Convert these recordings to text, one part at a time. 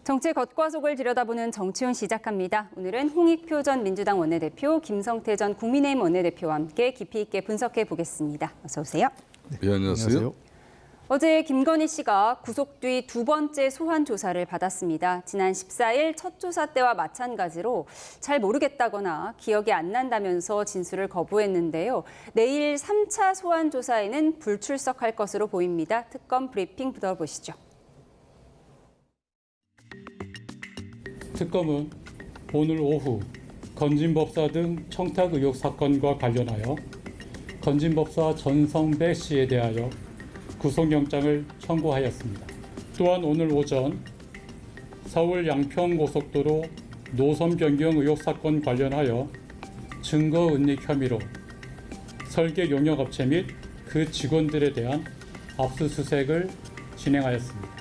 정치의 겉과 속을 들여다보는 정치훈 시작합니다. 오늘은 홍익표 전 민주당 원내대표, 김성태 전 국민의힘 원내대표와 함께 깊이 있게 분석해 보겠습니다. 어서 오세요. 네, 안녕하세요. 어제 김건희 씨가 구속 뒤 두 번째 소환 조사를 받았습니다. 지난 14일 첫 조사 때와 마찬가지로 잘 모르겠다거나 기억이 안 난다면서 진술을 거부했는데요. 내일 3차 소환 조사에는 불출석할 것으로 보입니다. 특검 브리핑 들어보시죠. 특검은 오늘 오후 건진법사 등 청탁 의혹 사건과 관련하여 건진법사 전성배 씨에 대하여 구속영장을 청구하였습니다. 또한 오늘 오전 서울 양평고속도로 노선 변경 의혹 사건 관련하여 증거 은닉 혐의로 설계 용역업체 및 그 직원들에 대한 압수수색을 진행하였습니다.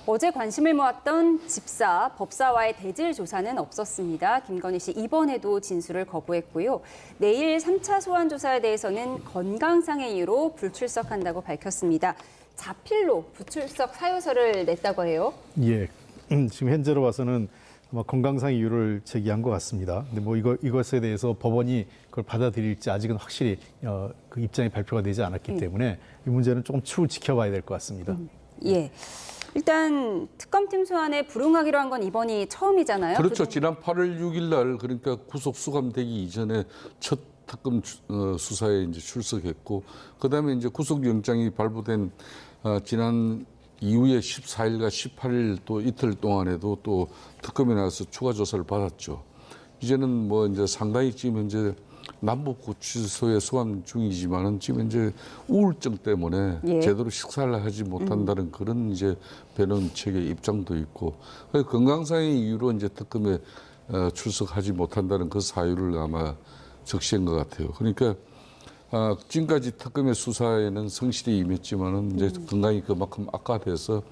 어제 관심을 모았던 집사, 법사와의 대질 조사는 없었습니다. 김건희 씨 이번에도 진술을 거부했고요. 내일 3차 소환 조사에 대해서는 건강상의 이유로 불출석한다고 밝혔습니다. 자필로 불출석 사유서를 냈다고 해요. 예, 지금 현재로 봐서는 아마 건강상 이유를 제기한 것 같습니다. 근데 뭐 이것에 대해서 법원이 그걸 받아들일지 아직은 확실히 그 입장이 발표가 되지 않았기 때문에 이 문제는 조금 추후 지켜봐야 될 것 같습니다. 예. 일단 특검팀 소환에 불응하기로 한 건 이번이 처음이잖아요. 그렇죠. 지난 8월 6일 날 그러니까 구속 수감되기 이전에 첫 특검 수사에 이제 출석했고, 그다음에 이제 구속영장이 발부된 지난 이후에 14일과 18일 또 이틀 동안에도 또 특검에 나와서 추가 조사를 받았죠. 이제는 뭐 이제 상당히 지금 현재 남부구치소에 소환 중이지만은 지금 이제 우울증 때문에 제대로 식사를 하지 못한다는 그런 이제 변론 측의 입장도 있고, 건강상의 이유로 이제 특검에 출석하지 못한다는 그 사유를 아마 적시한 것 같아요. 그러니까 지금까지 특검의 수사에는 성실히 임했지만은 이제 건강이 그만큼 악화돼서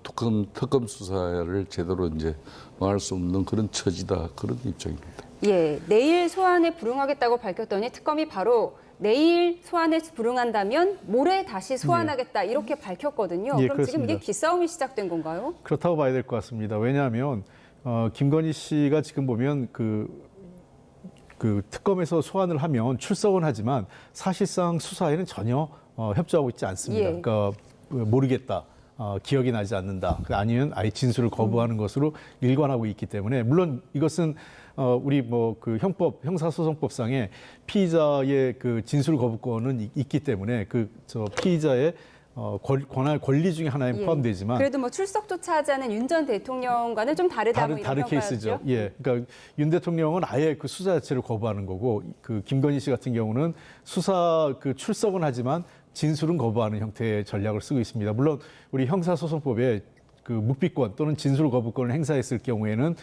특검 수사를 제대로 이제 망할 수 없는 그런 처지다, 그런 입장입니다. 예, 내일 소환에 불응하겠다고 밝혔더니 특검이 바로 내일 소환에 불응한다면 모레 다시 소환하겠다 이렇게 밝혔거든요. 예, 그럼 그렇습니다. 지금 이게 기싸움이 시작된 건가요? 그렇다고 봐야 될 것 같습니다. 왜냐하면 김건희 씨가 지금 보면 그 특검에서 소환을 하면 출석은 하지만 사실상 수사에는 전혀 협조하고 있지 않습니다. 예. 그러니까 모르겠다. 기억이 나지 않는다. 아니면 아예 진술을 거부하는 것으로 일관하고 있기 때문에, 물론 이것은 우리 뭐 그 형사소송법상에 피의자의 그 진술 거부권은 있기 때문에 피의자의 권리 중에 하나에 포함되지만, 그래도 뭐 출석조차 하지 않은 윤 전 대통령과는 좀 다르다 뭐 이런 다른 케이스죠. 예, 그러니까 윤 대통령은 아예 그 수사 자체를 거부하는 거고, 그 김건희 씨 같은 경우는 수사 출석은 하지만 진술은 거부하는 형태의 전략을 쓰고 있습니다. 물론 우리 형사소송법에 그 묵비권 또는 진술 거부권을 행사했을 경우에는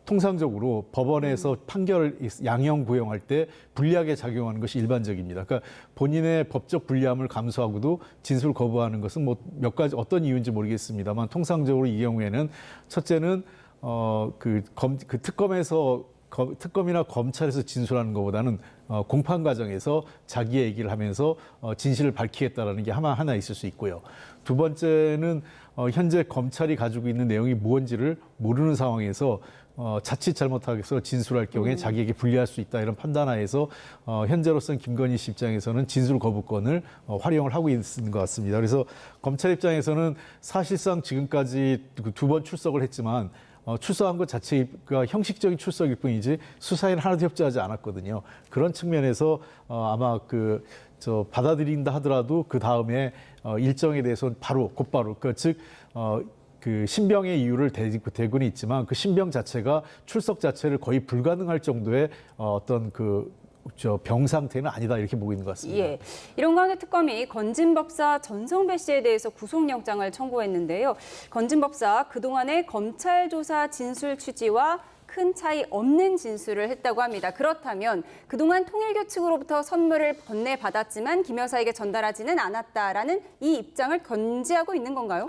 통상적으로 법원에서 판결 양형 구형할 때 불리하게 작용하는 것이 일반적입니다. 그러니까 본인의 법적 불리함을 감수하고도 진술 거부하는 것은 뭐 몇 가지 어떤 이유인지 모르겠습니다만, 통상적으로 이 경우에는 첫째는 특검이나 검찰에서 진술하는 것보다는 공판 과정에서 자기의 얘기를 하면서 진실을 밝히겠다라는 게 하나 있을 수 있고요. 두 번째는 현재 검찰이 가지고 있는 내용이 무언지를 모르는 상황에서 자칫 잘못해서 진술할 경우에 자기에게 불리할 수 있다, 이런 판단하에서 현재로서는 김건희 씨 입장에서는 진술 거부권을 활용을 하고 있는 것 같습니다. 그래서 검찰 입장에서는 사실상 지금까지 두 번 출석을 했지만 출석한 것 자체가 형식적인 출석일 뿐이지 수사에는 하나도 협조하지 않았거든요. 그런 측면에서 아마 받아들인다 하더라도 그 다음에 일정에 대해서는 곧바로 그 신병의 이유를 대고는 있지만 그 신병 자체가 출석 자체를 거의 불가능할 정도의 어떤 병 상태는 아니다, 이렇게 보고 있는 것 같습니다. 예, 이런 가운데 특검이 건진법사 전성배 씨에 대해서 구속영장을 청구했는데요. 건진법사 그동안의 검찰 조사 진술 취지와 큰 차이 없는 진술을 했다고 합니다. 그렇다면 그동안 통일교 측으로부터 선물을 건네받았지만 김 여사에게 전달하지는 않았다라는 이 입장을 견지하고 있는 건가요?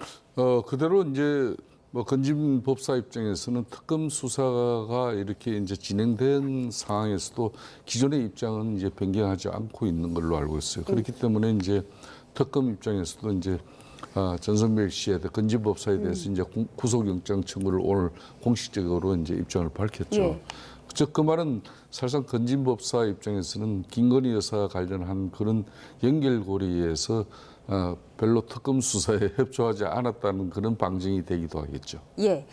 그대로 이제 뭐 건진 법사 입장에서는 특검 수사가 이렇게 이제 진행된 상황에서도 기존의 입장은 이제 변경하지 않고 있는 걸로 알고 있어요. 그렇기 때문에 이제 특검 입장에서도 이제 전성백 씨에 대해 건진법사에 대해서 이제 구속영장 청구를 오늘 공식적으로 이제 입장을 밝혔죠. 예. 즉 그 말은 사실상 건진법사 입장에서는 김건희 여사와 관련한 그런 연결고리에서 별로 특검 수사에 협조하지 않았다는 그런 방증이 되기도 하겠죠. 예.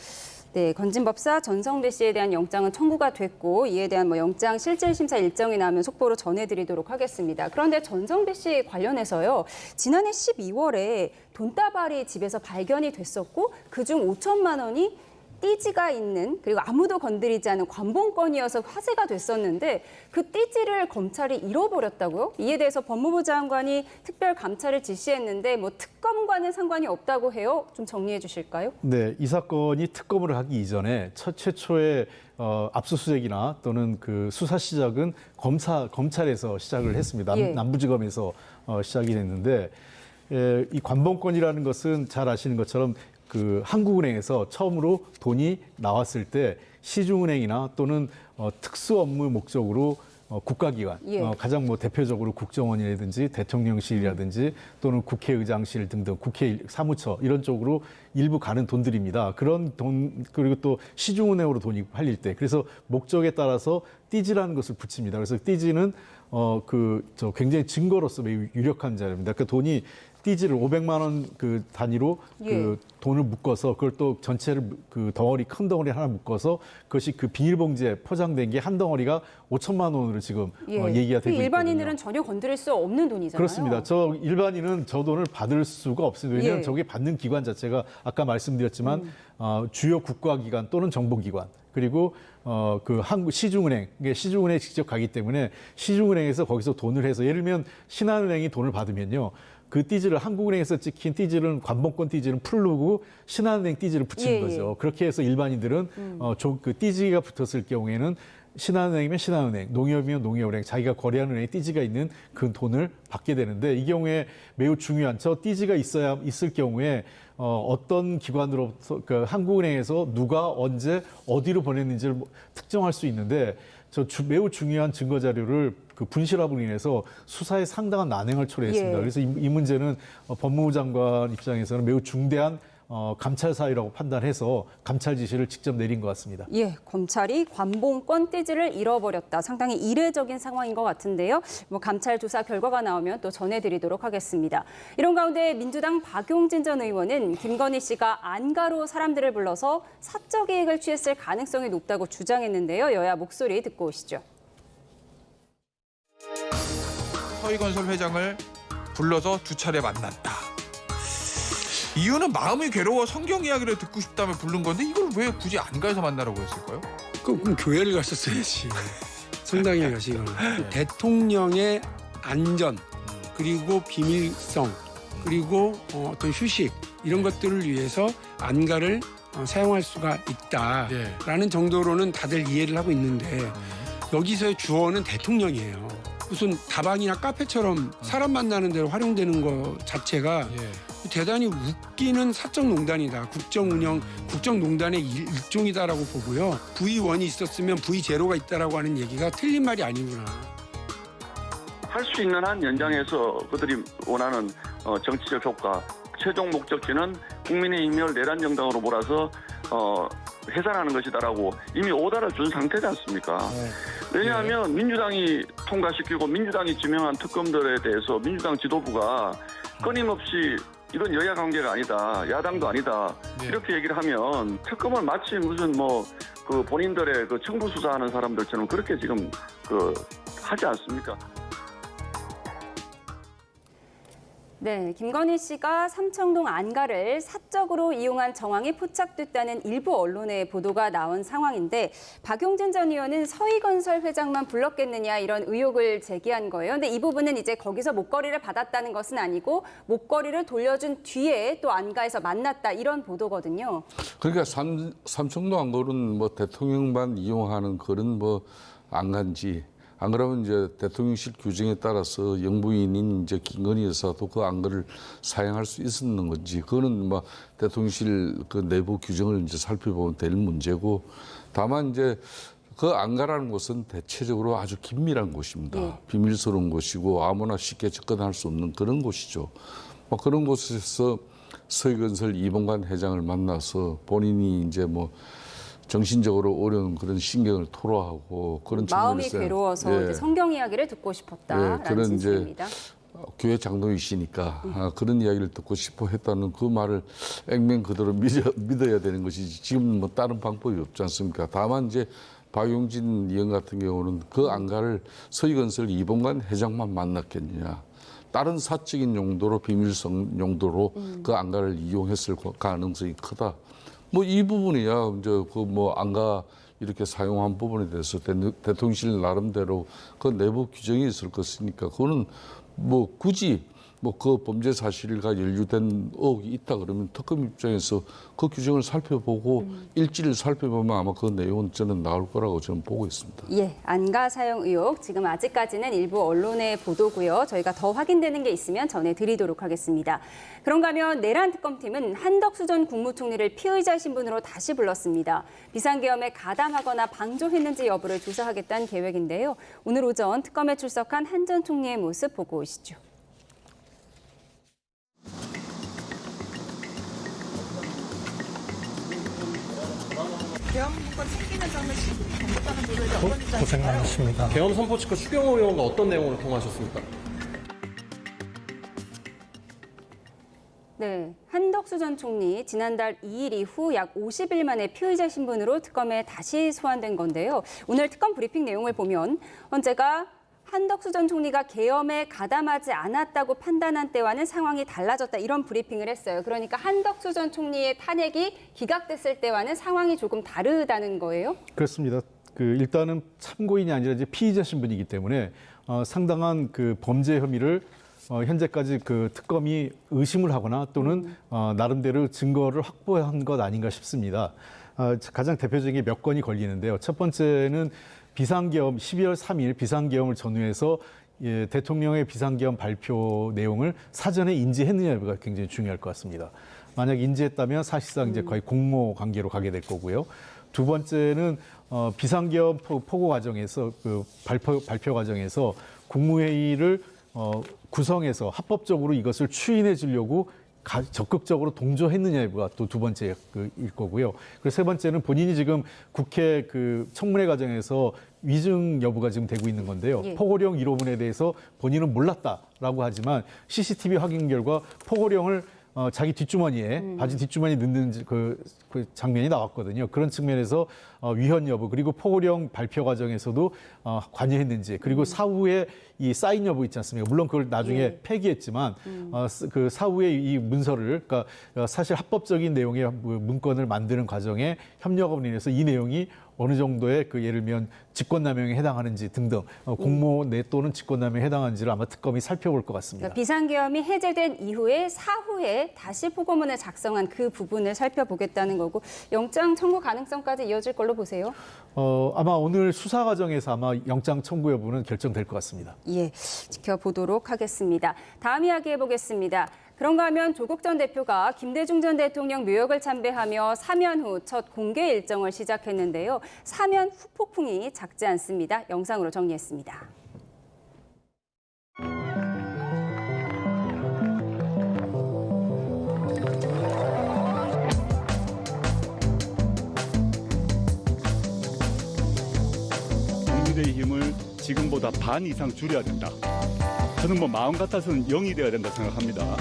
네, 건진법사 전성배 씨에 대한 영장은 청구가 됐고 이에 대한 영장 실질 심사 일정이 나면 속보로 전해드리도록 하겠습니다. 그런데 전성배 씨 관련해서요, 지난해 12월에 돈다발이 집에서 발견이 됐었고 그중 5천만 원이 띠지가 있는 그리고 아무도 건드리지 않은 관본권이어서 화제가 됐었는데 그 띠지를 검찰이 잃어버렸다고요? 이에 대해서 법무부 장관이 특별 감찰을 지시했는데 특검과는 상관이 없다고 해요. 좀 정리해 주실까요? 네, 이 사건이 특검을 하기 이전에 최초의 압수수색이나 또는 그 수사 시작은 검찰에서 시작을 했습니다. 예. 남부지검에서 시작이 됐는데 이 관본권이라는 것은 잘 아시는 것처럼 그 한국은행에서 처음으로 돈이 나왔을 때 시중은행이나 또는 특수 업무 목적으로 국가기관, 예. 가장 대표적으로 국정원이라든지 대통령실이라든지 또는 국회의장실 등등 국회 사무처 이런 쪽으로 일부 가는 돈들입니다. 그런 돈 그리고 또 시중은행으로 돈이 팔릴 때 그래서 목적에 따라서 띠지라는 것을 붙입니다. 그래서 띠지는 굉장히 증거로서 매우 유력한 자료입니다. 그 돈이 띠지를 500만 원 그 단위로 예. 그 돈을 묶어서 그걸 또 전체를 그 덩어리 큰 덩어리 하나 묶어서 그것이 그 비닐봉지에 포장된 게 한 덩어리가 5천만 원으로 지금 얘기가 되고 있거든요. 일반인들은 전혀 건드릴 수 없는 돈이잖아요. 그렇습니다. 일반인은 저 돈을 받을 수가 없습니다. 왜냐하면 예. 저게 받는 기관 자체가 아까 말씀드렸지만 주요 국가기관 또는 정보기관 그리고 그 한국 시중은행에 직접 가기 때문에 시중은행에서 거기서 돈을 해서 예를 들면 신한은행이 돈을 받으면요. 그 띠지를 한국은행에서 찍힌 띠지는 관본권 띠지는 풀르고 신한은행 띠지를 붙이는 거죠. 그렇게 해서 일반인들은 그 띠지가 붙었을 경우에는 신한은행이면 신한은행, 농협이면 농협은행, 자기가 거래하는 은행에 띠지가 있는 그 돈을 받게 되는데 이 경우에 매우 중요한 저 띠지가 있을 경우에 어떤 기관으로부터 그 한국은행에서 누가 언제 어디로 보냈는지를 특정할 수 있는데 매우 중요한 증거 자료를 그 분실함으로 인해서 수사에 상당한 난행을 초래했습니다. 예. 그래서 이 문제는 법무부 장관 입장에서는 매우 중대한 감찰 사유라고 판단해서 감찰 지시를 직접 내린 것 같습니다. 예, 검찰이 관본권 띠지를 잃어버렸다. 상당히 이례적인 상황인 것 같은데요. 감찰 조사 결과가 나오면 또 전해드리도록 하겠습니다. 이런 가운데 민주당 박용진 전 의원은 김건희 씨가 안가로 사람들을 불러서 사적 이익을 취했을 가능성이 높다고 주장했는데요. 여야 목소리 듣고 오시죠. 서희건설 회장을 불러서 2차례 만났다. 이유는 마음이 괴로워 성경 이야기를 듣고 싶다며 부른 건데 이걸 왜 굳이 안가에서 만나라고 했을까요? 그럼 교회를 갔었어야지. 성당에 가시거나. 대통령의 안전 그리고 비밀성 그리고 어떤 휴식 이런 것들을 위해서 안가를 사용할 수가 있다라는 정도로는 다들 이해를 하고 있는데 여기서의 주어는 대통령이에요. 무슨 다방이나 카페처럼 사람 만나는 데로 활용되는 것 자체가 대단히 웃기는 사적 농단이다. 국정농단의 일종이다라고 보고요. V1이 있었으면 V0가 있다라고 하는 얘기가 틀린 말이 아니구나. 할 수 있는 한 연장해서 그들이 원하는 정치적 효과, 최종 목적지는 국민의힘을 내란 정당으로 몰아서 해산하는 것이다라고 이미 오다를 준 상태지 않습니까? 왜냐하면 민주당이 통과시키고 민주당이 지명한 특검들에 대해서 민주당 지도부가 끊임없이 이건 여야 관계가 아니다, 야당도 아니다 이렇게 얘기를 하면 특검을 마치 무슨 그 본인들의 그 청부 수사하는 사람들처럼 그렇게 지금 하지 않습니까? 네, 김건희 씨가 삼청동 안가를 사적으로 이용한 정황이 포착됐다는 일부 언론의 보도가 나온 상황인데 박용진 전 의원은 서희건설 회장만 불렀겠느냐 이런 의혹을 제기한 거예요. 근데 이 부분은 이제 거기서 목걸이를 받았다는 것은 아니고 목걸이를 돌려준 뒤에 또 안가에서 만났다 이런 보도거든요. 그러니까 삼청동 안가는 대통령만 이용하는 그런 안가인지 안 그러면 이제 대통령실 규정에 따라서 영부인인 이제 김건희 여사도 그 안가를 사용할 수 있었는 건지 그거는 대통령실 그 내부 규정을 이제 살펴보면 될 문제고 다만 이제 그 안가라는 곳은 대체적으로 아주 긴밀한 곳입니다. 비밀스러운 곳이고 아무나 쉽게 접근할 수 없는 그런 곳이죠. 그런 곳에서 서희건설 이봉관 회장을 만나서 본인이 이제 뭐 정신적으로 어려운 그런 신경을 토로하고 그런 마음이 측면에서 괴로워서 이제 성경 이야기를 듣고 싶었다라는 그런 이제 진술입니다. 교회 장로이시니까 그런 이야기를 듣고 싶어 했다는 그 말을 액면 그대로 믿어야 되는 것이지 지금 뭐 다른 방법이 없지 않습니까? 다만 이제 박용진 의원 같은 경우는 그 안가를 서희건설 이봉관 회장만 만났겠느냐. 다른 사적인 용도로 비밀성 용도로 그 안가를 이용했을 가능성이 크다. 뭐 이 부분이야 이제 그 뭐 안가 이렇게 사용한 부분에 대해서 대통령실 나름대로 그 내부 규정이 있을 것이니까 그거는 뭐 굳이 뭐 그 범죄 사실과 연루된 의혹이 있다 그러면 특검 입장에서 그 규정을 살펴보고 일지를 살펴보면 아마 그 내용은 저는 나올 거라고 저는 보고 있습니다. 예, 안가 사용 의혹 지금 아직까지는 일부 언론의 보도고요. 저희가 더 확인되는 게 있으면 전해드리도록 하겠습니다. 그런가 하면 내란 특검팀은 한덕수 전 국무총리를 피의자 신분으로 다시 불렀습니다. 비상계엄에 가담하거나 방조했는지 여부를 조사하겠다는 계획인데요. 오늘 오전 특검에 출석한 한 전 총리의 모습 보고 오시죠. 고생 많으십니다. 계엄 선포 측과 추경호 의원과 어떤 내용으로 통화하셨습니까? 네, 한덕수 전 총리 지난달 2일 이후 약 50일 만에 피의자 신분으로 특검에 다시 소환된 건데요. 오늘 특검 브리핑 내용을 보면 헌재가 한덕수 전 총리가 계엄에 가담하지 않았다고 판단한 때와는 상황이 달라졌다 이런 브리핑을 했어요. 그러니까 한덕수 전 총리의 탄핵이 기각됐을 때와는 상황이 조금 다르다는 거예요? 그렇습니다. 일단은 참고인이 아니라 이제 피의자 신분이기 때문에 상당한 그 범죄 혐의를 현재까지 그 특검이 의심을 하거나 또는 나름대로 증거를 확보한 것 아닌가 싶습니다. 가장 대표적인 게 몇 건이 걸리는데요. 첫 번째는 비상계엄 12월 3일 비상계엄을 전후해서 대통령의 비상계엄 발표 내용을 사전에 인지했느냐가 굉장히 중요할 것 같습니다. 만약 인지했다면 사실상 이제 거의 공모 관계로 가게 될 거고요. 두 번째는 비상계엄 포고 과정에서 그 발표 과정에서 국무회의를 구성해서 합법적으로 이것을 추인해 주려고 적극적으로 동조했느냐가 또 두 번째일 거고요. 그리고 세 번째는 본인이 지금 국회 그 청문회 과정에서 위증 여부가 지금 되고 있는 건데요. 예. 포고령 1호분에 대해서 본인은 몰랐다라고 하지만 CCTV 확인 결과 포고령을 자기 뒷주머니에 바지 뒷주머니에 넣는 그 장면이 나왔거든요. 그런 측면에서 위헌 여부 그리고 포고령 발표 과정에서도 관여했는지 그리고 사후에 이 사인 여부 있지 않습니까? 물론 그걸 나중에 폐기했지만 그 사후에 이 문서를 그러니까 사실 합법적인 내용의 문건을 만드는 과정에 협력업으로 인해서 이 내용이 어느 정도의 그 예를 들면 직권남용에 해당하는지 등등 공모 내 또는 직권남용에 해당하는지를 아마 특검이 살펴볼 것 같습니다. 그러니까 비상계엄이 해제된 이후에 사후에 다시 포고문을 작성한 그 부분을 살펴보겠다는 거고 영장 청구 가능성까지 이어질 걸로 보세요? 아마 오늘 수사 과정에서 아마 영장 청구 여부는 결정될 것 같습니다. 예, 지켜보도록 하겠습니다. 다음 이야기 해보겠습니다. 그런가 하면 조국 전 대표가 김대중 전 대통령 묘역을 참배하며 사면 후 첫 공개 일정을 시작했는데요. 사면 후폭풍이 작지 않습니다. 영상으로 정리했습니다. 국민의 힘을 지금보다 반 이상 줄여야 된다. 저는 뭐 마음 같아서는 0이 돼야 된다 생각합니다.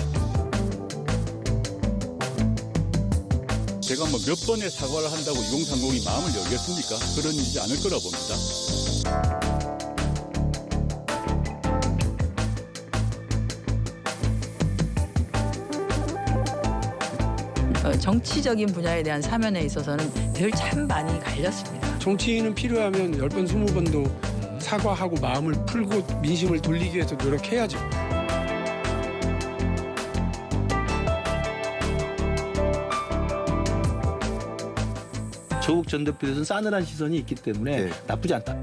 제가 뭐 몇 번의 사과를 한다고 2030이 마음을 열겠습니까? 그런 일이지 않을 거라 봅니다. 정치적인 분야에 대한 사면에 있어서는 늘 참 많이 갈렸습니다. 정치인은 필요하면 10번, 20번도 사과하고 마음을 풀고 민심을 돌리기 위해서 노력해야죠. 조국 전 대표에 대해서는 싸늘한 시선이 있기 때문에 나쁘지 않다.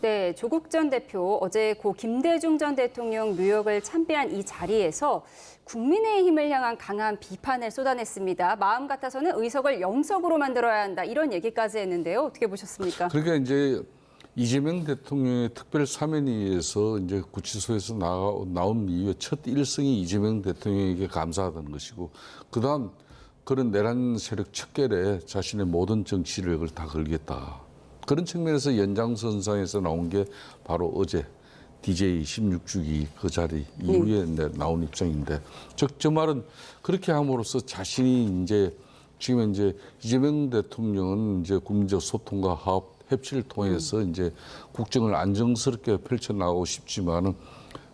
네, 조국 전 대표 어제 고 김대중 전 대통령 뉴욕을 참배한 이 자리에서 국민의힘을 향한 강한 비판을 쏟아냈습니다. 마음 같아서는 의석을 0석으로 만들어야 한다 이런 얘기까지 했는데요. 어떻게 보셨습니까? 그러니까 이제 이재명 대통령의 특별 사면위에서 이제 구치소에서 나온 이후에 첫 일성이 이재명 대통령에게 감사하다는 것이고, 그다음 그런 내란 세력 척결에 자신의 모든 정치력을 다 걸겠다. 그런 측면에서 연장선상에서 나온 게 바로 어제 DJ 16주기 그 자리 이후에 나온 입장인데, 즉 저 말은 그렇게 함으로써 자신이 이제 지금 이제 이재명 대통령은 이제 국민적 소통과 화합, 협치를 통해서 이제 국정을 안정스럽게 펼쳐나가고 싶지만은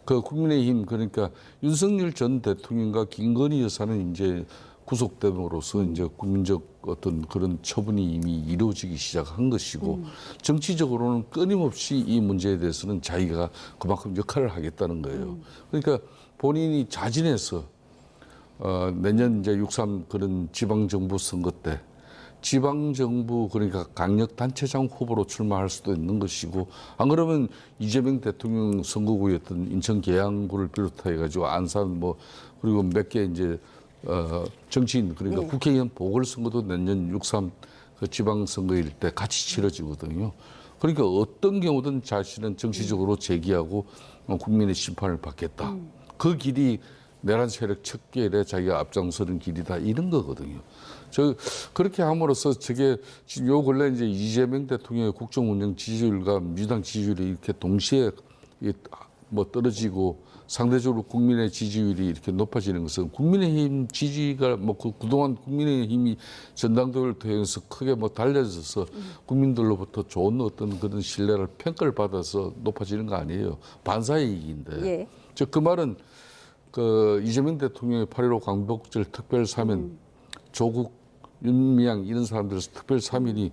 그 국민의힘, 그러니까 윤석열 전 대통령과 김건희 여사는 이제 구속됨으로써 이제 국민적 어떤 그런 처분이 이미 이루어지기 시작한 것이고, 정치적으로는 끊임없이 이 문제에 대해서는 자기가 그만큼 역할을 하겠다는 거예요. 그러니까 본인이 자진해서 내년 이제 6.3 그런 지방정부 선거 때 지방정부, 그러니까 강력단체장 후보로 출마할 수도 있는 것이고, 안 그러면 이재명 대통령 선거구였던 인천 계양구를 비롯해 가지고 안산 뭐 그리고 몇 개 이제 정치인, 그러니까 국회의원 보궐선거도 내년 6.3 그 지방선거일 때 같이 치러지거든요. 그러니까 어떤 경우든 자신은 정치적으로 제기하고 국민의 심판을 받겠다. 그 길이 내란 세력 척결에 자기가 앞장서는 길이다, 이런 거거든요. 그렇게 함으로써 저게 지금 요 근래 이제 이재명 대통령의 국정 운영 지지율과 민주당 지지율이 이렇게 동시에 뭐 떨어지고 상대적으로 국민의 지지율이 이렇게 높아지는 것은 국민의힘 지지가 뭐 그동안 국민의힘이 전당대회를 통해서 크게 뭐 달라져서 국민들로부터 좋은 어떤 그런 신뢰를 평가를 받아서 높아지는 거 아니에요. 반사이익인데. 예. 즉 그 말은 그 이재명 대통령의 8.15 광복절 특별 사면, 조국, 윤미향 이런 사람들에서 특별 사면이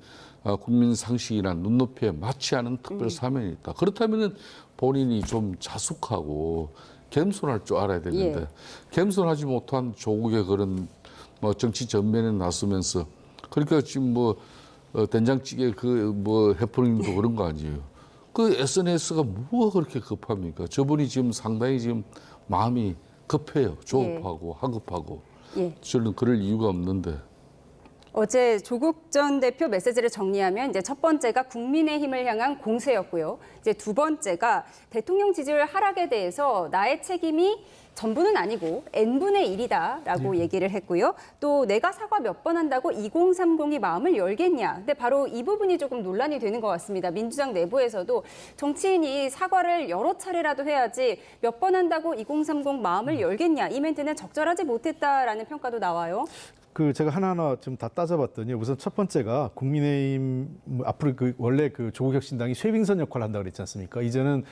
국민 상식이나 눈높이에 맞지 않은 특별 사면이 있다. 그렇다면은 본인이 좀 자숙하고 겸손할 줄 알아야 되는데, 겸손하지 못한 조국의 그런 뭐 정치 전면에 나서면서, 그러니까 지금 뭐 된장찌개 그 뭐 해프닝도 그런 거 아니에요. 그 SNS가 뭐가 그렇게 급합니까? 저분이 지금 상당히 지금 마음이 급해요. 조급하고 하급하고. 저는 그럴 이유가 없는데. 어제 조국 전 대표 메시지를 정리하면 이제 첫 번째가 국민의힘을 향한 공세였고요. 이제 두 번째가 대통령 지지율 하락에 대해서 나의 책임이 전부는 아니고 n분의 1이다라고 얘기를 했고요. 또 내가 사과 몇 번 한다고 2030이 마음을 열겠냐. 근데 바로 이 부분이 조금 논란이 되는 것 같습니다. 민주당 내부에서도 정치인이 사과를 여러 차례라도 해야지 몇 번 한다고 2030 마음을 열겠냐. 이 멘트는 적절하지 못했다라는 평가도 나와요. 제가 하나하나 좀 다 따져봤더니, 우선 첫 번째가 국민의힘 앞으로 원래 조국혁신당이 쇄빙선 역할을 한다고 그랬지 않습니까? 이제는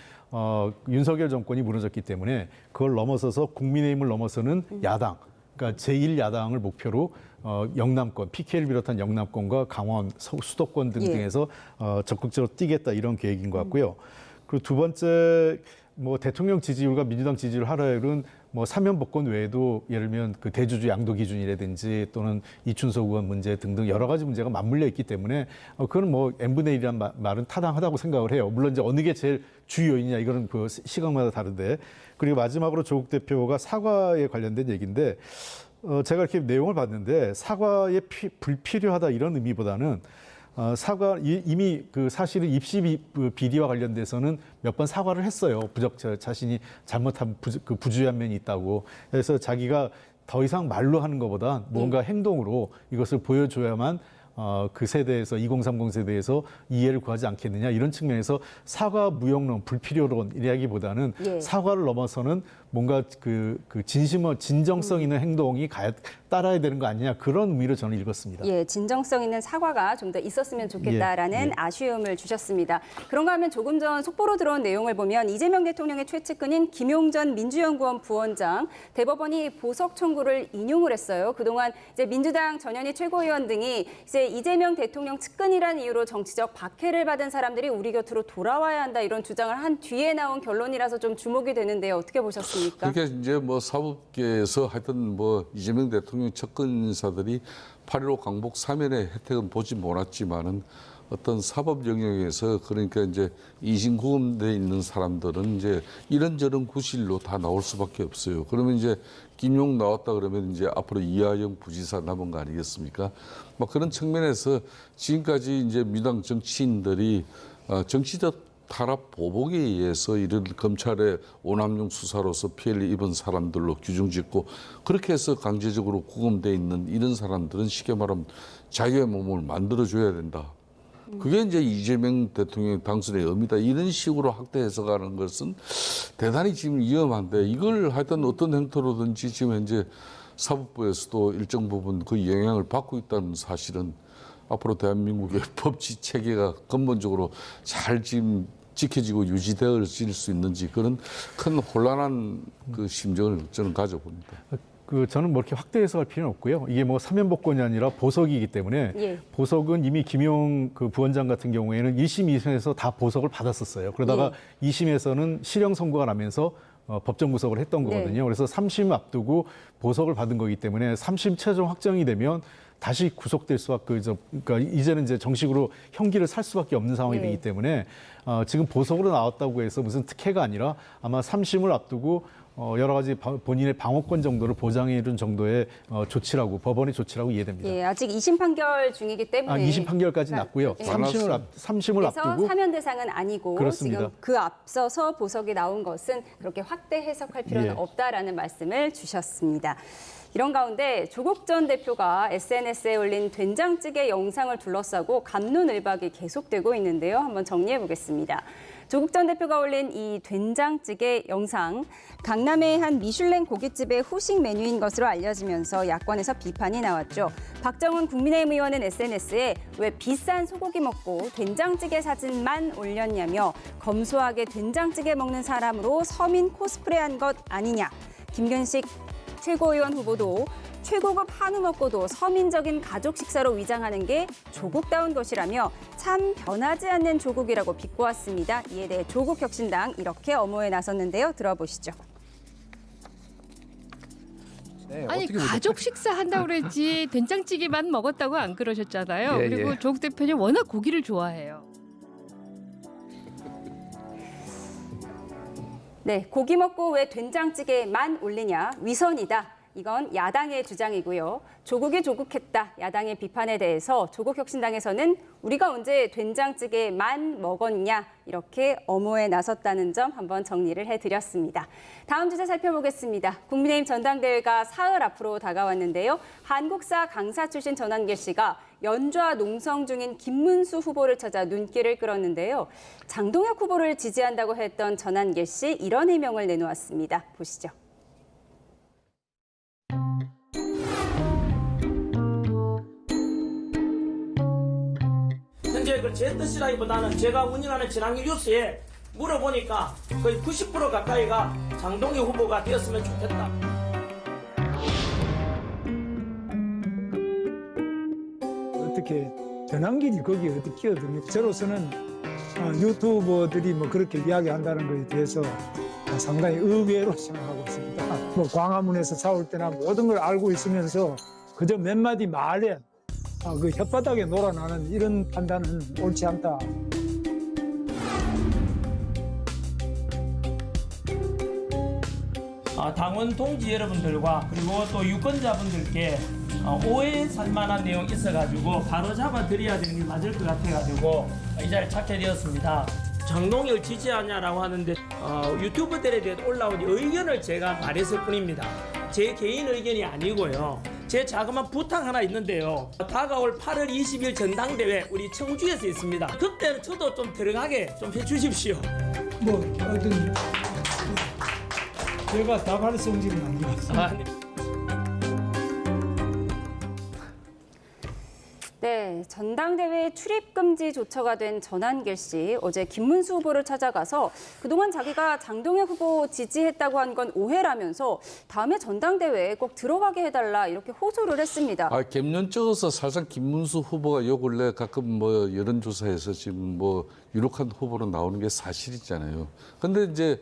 윤석열 정권이 무너졌기 때문에 그걸 넘어서서 국민의힘을 넘어서는 야당, 그러니까 제1야당을 목표로 영남권, PK를 비롯한 영남권과 강원, 수도권 등등에서 적극적으로 뛰겠다, 이런 계획인 것 같고요. 그리고 두 번째, 뭐 대통령 지지율과 민주당 지지율 하락은 뭐 사면 복권 외에도 예를 들면 그 대주주 양도 기준이라든지 또는 이춘석 의원 문제 등등 여러 가지 문제가 맞물려 있기 때문에 그건 뭐 n분의 1이라는 말은 타당하다고 생각을 해요. 물론 이제 어느 게 제일 주요이냐 이거는 그 시각마다 다른데. 그리고 마지막으로 조국 대표가 사과에 관련된 얘기인데, 제가 이렇게 내용을 봤는데 사과에 불필요하다 이런 의미보다는 사과 이미 그 사실은 입시 비리와 관련돼서는 몇 번 사과를 했어요. 자신이 잘못한 부주의한 면이 있다고. 그래서 자기가 더 이상 말로 하는 것보다 뭔가 행동으로 이것을 보여줘야만 그 세대에서 2030 세대에서 이해를 구하지 않겠느냐, 이런 측면에서 사과 무용론, 불필요론 이야기보다는 사과를 넘어서는 뭔가 진정성 있는 행동이 따라야 되는 거 아니냐, 그런 의미로 저는 읽었습니다. 예, 진정성 있는 사과가 좀 더 있었으면 좋겠다라는 아쉬움을 주셨습니다. 그런가 하면 조금 전 속보로 들어온 내용을 보면 이재명 대통령의 최측근인 김용전 민주연구원 부원장, 대법원이 보석 청구를 인용을 했어요. 그동안 이제 민주당 전현희 최고위원 등이 이제 이재명 대통령 측근이란 이유로 정치적 박해를 받은 사람들이 우리 곁으로 돌아와야 한다, 이런 주장을 한 뒤에 나온 결론이라서 좀 주목이 되는데요. 어떻게 보셨습니까? 그러니까 이제 뭐 사법계에서 하여튼 뭐 이재명 대통령 측근 인사들이 8.15 광복 사면의 혜택은 보지 못했지만은 어떤 사법 영역에서 그러니까 이제 이심구금돼 있는 사람들은 이제 이런저런 구실로 다 나올 수밖에 없어요. 그러면 이제 김용 나왔다 그러면 이제 앞으로 이하영 부지사 남은 거 아니겠습니까? 뭐 그런 측면에서 지금까지 이제 민주당 정치인들이 정치적 탄압 보복에 의해서 이런 검찰의 오남용 수사로서 피해를 입은 사람들로 규정짓고 그렇게 해서 강제적으로 구금돼 있는 이런 사람들은 쉽게 말하면 자기의 몸을 만들어줘야 된다. 그게 이제 이재명 대통령 당선의 의미다. 이런 식으로 확대 해석하는 것은 대단히 지금 위험한데 이걸 하여튼 어떤 형태로든지 지금 현재 사법부에서도 일정 부분 그 영향을 받고 있다는 사실은 앞으로 대한민국의 법치 체계가 근본적으로 잘 지금 지켜지고 유지되어질 수 있는지 그런 큰 혼란한 그 심정을 저는 가져봅니다. 저는 뭐 이렇게 확대 해석할 필요는 없고요. 이게 뭐 사면복권이 아니라 보석이기 때문에 예. 보석은 이미 김용 그 부원장 같은 경우에는 1심, 2심에서 다 보석을 받았었어요. 그러다가 2심에서는 실형 선고가 나면서 법정 구속을 했던 거거든요. 네. 그래서 3심 앞두고 보석을 받은 거기 때문에 3심 최종 확정이 되면 다시 구속될 수밖에 그러니까 이제는 이제 정식으로 형기를 살 수밖에 없는 상황이 네. 되기 때문에 지금 보석으로 나왔다고 해서 무슨 특혜가 아니라 아마 3심을 앞두고 여러 가지 본인의 방어권 정도를 보장해 준 정도의 조치라고 법원의 조치라고 이해됩니다. 예, 아직 2심 판결 중이기 때문에 2심 판결까지 났고요. 예. 3심을 그래서 앞두고 사면 대상은 아니고 그렇습니다. 지금 그 앞서서 보석이 나온 것은 그렇게 확대 해석할 필요는 예. 없다라는 말씀을 주셨습니다. 이런 가운데 조국 전 대표가 SNS에 올린 된장찌개 영상을 둘러싸고 갑론을박이 계속되고 있는데요. 한번 정리해 보겠습니다. 조국 전 대표가 올린 이 된장찌개 영상, 강남의 한 미슐랭 고깃집의 후식 메뉴인 것으로 알려지면서 야권에서 비판이 나왔죠. 박정훈 국민의힘 의원은 SNS에 왜 비싼 소고기 먹고 된장찌개 사진만 올렸냐며 검소하게 된장찌개 먹는 사람으로 서민 코스프레한 것 아니냐. 김근식 최고위원 후보도 최고급 한우 먹고도 서민적인 가족 식사로 위장하는 게 조국다운 것이라며 참 변하지 않는 조국이라고 비꼬았습니다. 이에 대해 조국혁신당 이렇게 엄호에 나섰는데요. 들어보시죠. 네, 아니 가족 식사 한다고 그랬지 된장찌개만 먹었다고 안 그러셨잖아요. 예, 그리고 예. 조국 대표님 워낙 고기를 좋아해요. 네, 고기 먹고 왜 된장찌개만 올리냐, 위선이다. 이건 야당의 주장이고요. 조국이 조국했다. 야당의 비판에 대해서 조국혁신당에서는 우리가 언제 된장찌개만 먹었냐 이렇게 엄호에 나섰다는 점 한번 정리를 해드렸습니다. 다음 주제 살펴보겠습니다. 국민의힘 전당대회가 사흘 앞으로 다가왔는데요. 한국사 강사 출신 전한길 씨가 연좌 농성 중인 김문수 후보를 찾아 눈길을 끌었는데요. 장동혁 후보를 지지한다고 했던 전한길 씨 이런 해명을 내놓았습니다. 보시죠. 현재 제 뜻이라기보다는 제가 운영하는 친환경 뉴스에 물어보니까 거의 90% 가까이가 장동혁 후보가 되었으면 좋겠다. 어떻게 전환길이 거기에 어떻게 끼어듭니까? 저로서는 유튜버들이 뭐 그렇게 이야기한다는 것에 대해서 상당히 의외로 생각하고 있습니다. 뭐 광화문에서 싸울 때나 모든 걸 알고 있으면서 그저 몇 마디 말에 그 혓바닥에 놀아나는 이런 판단은 옳지 않다. 당원 동지 여러분들과 그리고 또 유권자분들께 오해 살 만한 내용이 있어가지고 바로 잡아드려야 되는 게 맞을 것 같아가지고 이 자리에 찾게 되었습니다. 장동혁을 지지하냐라고 하는데 유튜브들에 대해 올라온 의견을 제가 말했을 뿐입니다. 제 개인 의견이 아니고요. 제 자그마한 부탁 하나 있는데요. 다가올 8월 20일 전당대회 우리 청주에서 있습니다. 그때는 저도 좀 들어가게 좀 해주십시오. 뭐 어떤 제가 답할 성질은 아니었습니다. 네, 전당대회 출입금지 조처가 된 전한길 씨 어제 김문수 후보를 찾아가서 그동안 자기가 장동혁 후보 지지했다고 한 건 오해라면서 다음에 전당대회에 꼭 들어가게 해달라 이렇게 호소를 했습니다. 갭년 찍어서 사실상 김문수 후보가 요 근래 가끔 뭐 여론조사에서 지금 뭐 유력한 후보로 나오는 게 사실이잖아요. 근데 이제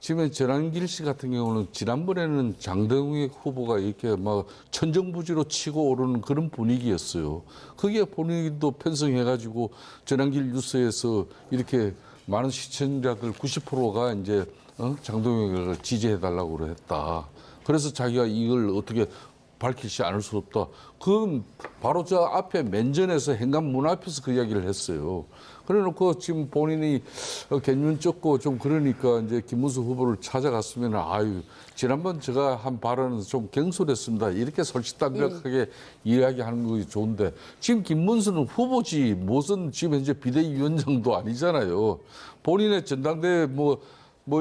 지금 전한길 씨 같은 경우는 지난번에는 장동혁 후보가 이렇게 막 천정부지로 치고 오르는 그런 분위기였어요. 거기에 본인도 편성해가지고 전한길 뉴스에서 이렇게 많은 시청자들 90%가 이제 장동혁을 지지해달라고 했다. 그래서 자기가 이걸 어떻게 밝히지 않을 수 없다. 그건 바로 저 앞에 맨전에서 행간문 앞에서 그 이야기를 했어요. 그래놓고 지금 본인이 개념 쫓고 좀 그러니까 이제 김문수 후보를 찾아갔으면 아유 지난번 제가 한 발언은 좀 경솔했습니다. 이렇게 솔직담백하게 이야기하는 것이 좋은데 지금 김문수는 후보지 무슨 지금 현재 비대위원장도 아니잖아요. 본인의 전당대회 뭐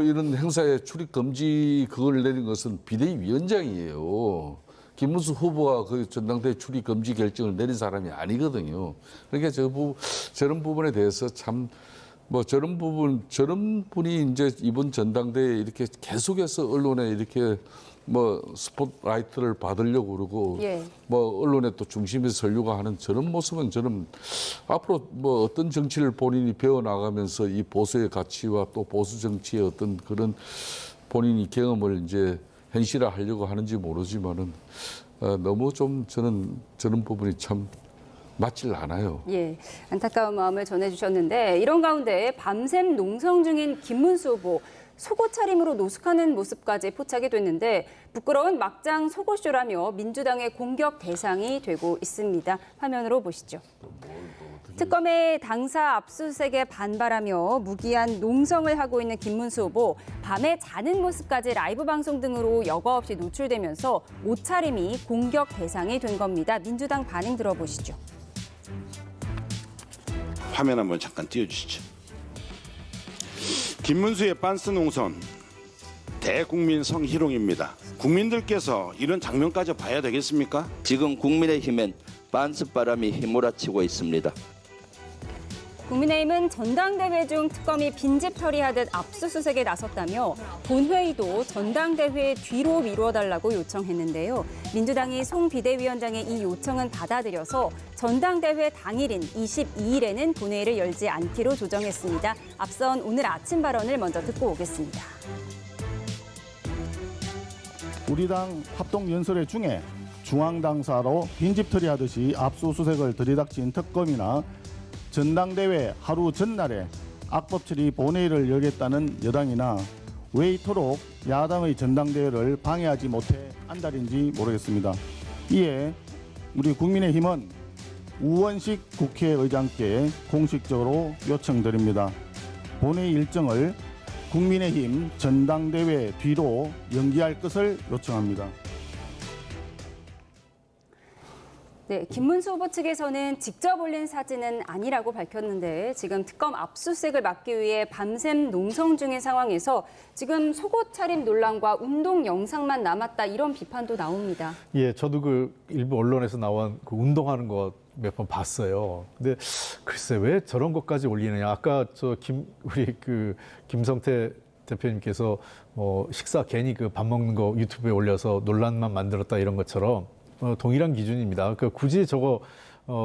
이런 행사에 출입 금지 그걸 내린 것은 비대위원장이에요. 김문수 후보가 그 전당대회 출입 금지 결정을 내린 사람이 아니거든요. 그러니까 저런 부분에 대해서 참 저런 분이 이제 이번 전당대회에 이렇게 계속해서 언론에 이렇게 스포트라이트를 받으려고 그러고 언론에 또 중심에서 서려고 하는 저런 모습은 저는 앞으로 어떤 정치를 본인이 배워나가면서 이 보수의 가치와 또 보수 정치의 어떤 그런 본인이 경험을 이제 현실화하려고 하는지 모르지만은 너무 좀 저는 저런 부분이 참 맞질 않아요. 예, 안타까운 마음을 전해주셨는데 이런 가운데 밤샘 농성 중인 김문수 후보 속옷 차림으로 노숙하는 모습까지 포착이 됐는데 부끄러운 막장 속옷쇼라며 민주당의 공격 대상이 되고 있습니다. 화면으로 보시죠. 특검의 당사 압수수색에 반발하며 무기한 농성을 하고 있는 김문수 후보, 밤에 자는 모습까지 라이브 방송 등으로 여과 없이 노출되면서 옷차림이 공격 대상이 된 겁니다. 민주당 반응 들어보시죠. 화면 한번 잠깐 띄워주시죠. 김문수의 빤스 농성, 대국민 성희롱입니다. 국민들께서 이런 장면까지 봐야 되겠습니까? 지금 국민의힘엔 빤스 바람이 휘몰아치고 있습니다. 국민의힘은 전당대회 중 특검이 빈집 처리하듯 압수수색에 나섰다며 본회의도 전당대회 뒤로 미뤄달라고 요청했는데요. 민주당이 송 비대위원장의 이 요청은 받아들여서 전당대회 당일인 22일에는 본회의를 열지 않기로 조정했습니다. 앞선 오늘 아침 발언을 먼저 듣고 오겠습니다. 우리 당 합동연설회 중에 중앙당사로 빈집 처리하듯이 압수수색을 들이닥친 특검이나 전당대회 하루 전날에 악법 처리 본회의를 열겠다는 여당이나 왜 이토록 야당의 전당대회를 방해하지 못해 안달인지 모르겠습니다. 이에 우리 국민의힘은 우원식 국회의장께 공식적으로 요청드립니다. 본회의 일정을 국민의힘 전당대회 뒤로 연기할 것을 요청합니다. 네, 김문수 후보 측에서는 직접 올린 사진은 아니라고 밝혔는데 지금 특검 압수수색을 막기 위해 밤샘 농성 중인 상황에서 지금 속옷 차림 논란과 운동 영상만 남았다 이런 비판도 나옵니다. 예, 저도 그 일부 언론에서 나온 그 운동하는 거 몇 번 봤어요. 근데 글쎄 왜 저런 것까지 올리느냐. 아까 우리 그 김성태 대표님께서 식사 괜히 그 밥 먹는 거 유튜브에 올려서 논란만 만들었다 이런 것처럼 동일한 기준입니다. 그러니까 굳이 저거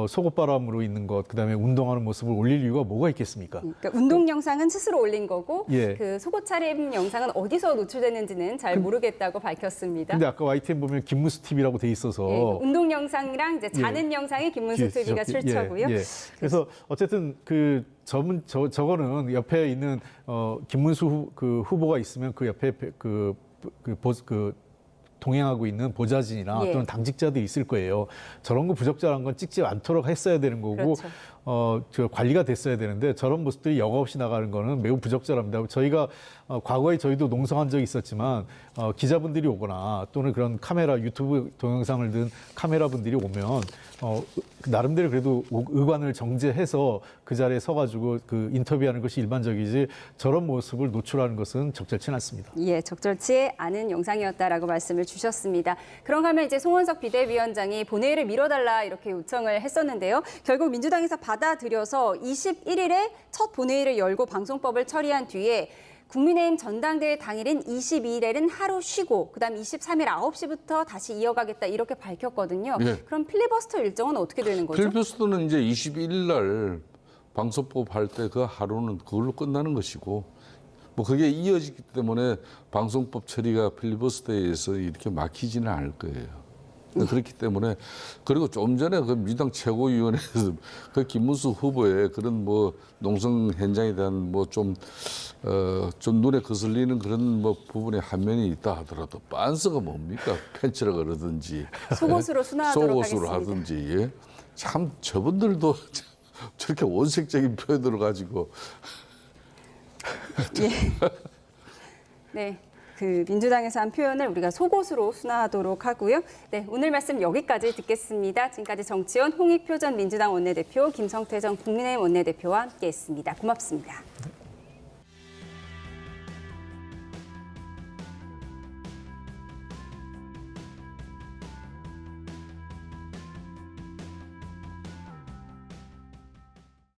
속옷바람으로 있는 것, 그다음에 운동하는 모습을 올릴 이유가 뭐가 있겠습니까? 그러니까 운동 영상은 스스로 올린 거고 예. 그 속옷 차림 영상은 어디서 노출됐는지는 잘 모르겠다고 밝혔습니다. 근데 아까 YTN 보면 김문수 TV라고 돼 있어서 예, 운동 영상이랑 이제 자는 영상에 김문수 TV가 출처고요. 예. 그래서 어쨌든 저거는 옆에 있는 김문수 후보가 있으면 그 옆에 동행하고 있는 보좌진이나 또는 당직자들이 있을 거예요. 저런 거 부적절한 건 찍지 않도록 했어야 되는 거고 그렇죠. 관리가 됐어야 되는데 저런 모습들이 여과 없이 나가는 거는 매우 부적절합니다. 저희가 과거에 저희도 농성한 적이 있었지만 기자분들이 오거나 또는 그런 카메라 유튜브 동영상을 든 카메라분들이 오면 나름대로 그래도 의관을 정제해서 그 자리에 서가지고 그 인터뷰하는 것이 일반적이지 저런 모습을 노출하는 것은 적절치 않습니다. 예, 적절치 않은 영상이었다라고 말씀을 주셨습니다. 그런가 하면 이제 송원석 비대위원장이 본회의를 미뤄달라 이렇게 요청을 했었는데요. 결국 민주당에서 받아들여서 21일에 첫 본회의를 열고 방송법을 처리한 뒤에 국민의힘 전당대회 당일인 22일에는 하루 쉬고 그다음 23일 9시부터 다시 이어가겠다 이렇게 밝혔거든요. 네. 그럼 필리버스터 일정은 어떻게 되는 거죠? 필리버스터는 이제 21일 날 방송법 할 때 그 하루는 그걸로 끝나는 것이고 뭐 그게 이어지기 때문에 방송법 처리가 필리버스터에서 이렇게 막히지는 않을 거예요. 그렇기 때문에 그리고 좀 전에 그 민주당 최고위원회에서 그 김문수 후보의 그런 뭐 농성 현장에 대한 뭐 좀 눈에 거슬리는 그런 뭐 부분에 한 면이 있다 하더라도 빤스가 뭡니까? 팬츠라 그러든지 속옷으로 순화하도록 속옷으로 하겠습니다. 하든지 예? 참 저분들도 저렇게 원색적인 표현으로 가지고 예. 네. 그 민주당에서 한 표현을 우리가 속옷으로 순화하도록 하고요. 네, 오늘 말씀 여기까지 듣겠습니다. 지금까지 정치원 홍익표 전 민주당 원내대표, 김성태 전 국민의힘 원내대표와 함께했습니다. 고맙습니다.